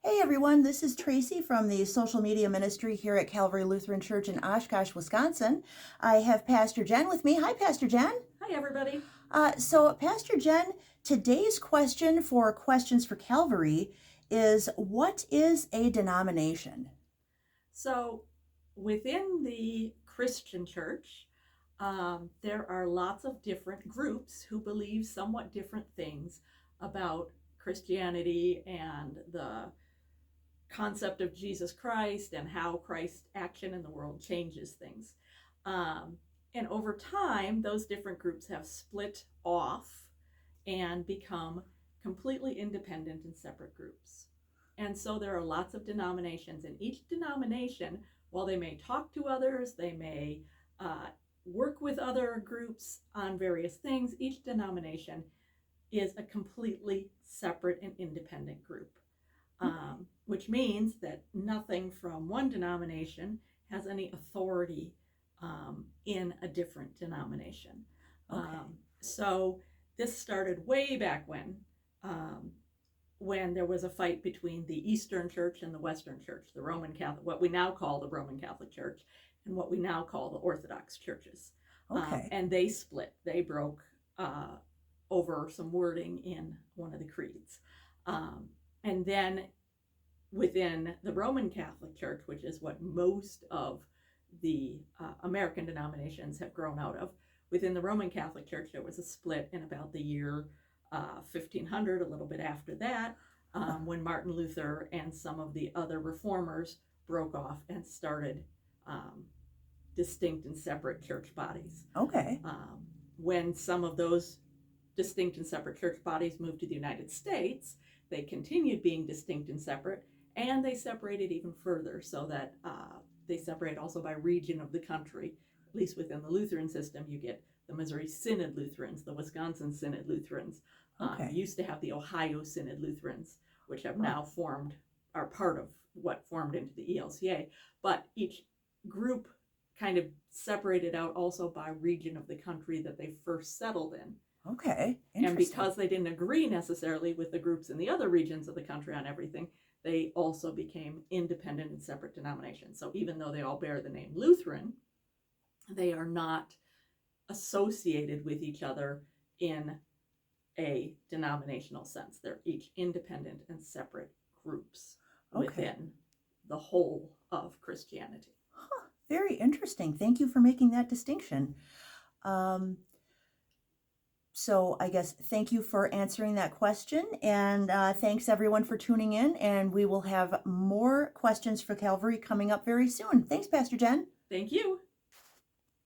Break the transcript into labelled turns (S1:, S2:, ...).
S1: Hey everyone, this is Tracy from the social media ministry here at Calvary Lutheran Church in Oshkosh, Wisconsin. I have Pastor Jen with me. Hi, Pastor Jen.
S2: Hi, everybody.
S1: Pastor Jen, today's question for Questions for Calvary is, what is a denomination?
S2: So, within the Christian church, there are lots of different groups who believe somewhat different things about Christianity and the concept of Jesus Christ and how Christ's action in the world changes things. And over time, those different groups have split off and become completely independent and separate groups. And so there are lots of denominations, and each denomination, while they may talk to others, they may work with other groups on various things, each denomination is a completely separate and independent group, which means that nothing from one denomination has any authority in a different denomination.
S1: Okay.
S2: So this started way back when there was a fight between the Eastern Church and the Western Church, the Roman Catholic, what we now call the Roman Catholic Church, and what we now call the Orthodox churches.
S1: Okay.
S2: And they split. They broke over some wording in one of the creeds. And then within the Roman Catholic Church, which is what most of the American denominations have grown out of, within the Roman Catholic Church, there was a split in about the year 1500, a little bit after that, when Martin Luther and some of the other reformers broke off and started distinct and separate church bodies.
S1: Okay.
S2: When some of those distinct and separate church bodies moved to the United States, they continued being distinct and separate, and they separated even further, so that they separate also by region of the country. At least within the Lutheran system, you get the Missouri Synod Lutherans, the Wisconsin Synod Lutherans.
S1: Okay.
S2: You used to have the Ohio Synod Lutherans, which have now are part of what formed into the ELCA. But each group kind of separated out also by region of the country that they first settled in.
S1: Okay.
S2: And because they didn't agree necessarily with the groups in the other regions of the country on everything, they also became independent and separate denominations. So even though they all bear the name Lutheran, they are not associated with each other in a denominational sense. They're each independent and separate groups within the whole of Christianity.
S1: Huh. Very interesting. Thank you for making that distinction. So I guess thank you for answering that question, and thanks everyone for tuning in, and we will have more questions for Calvary coming up very soon. Thanks, Pastor Jen.
S2: Thank you.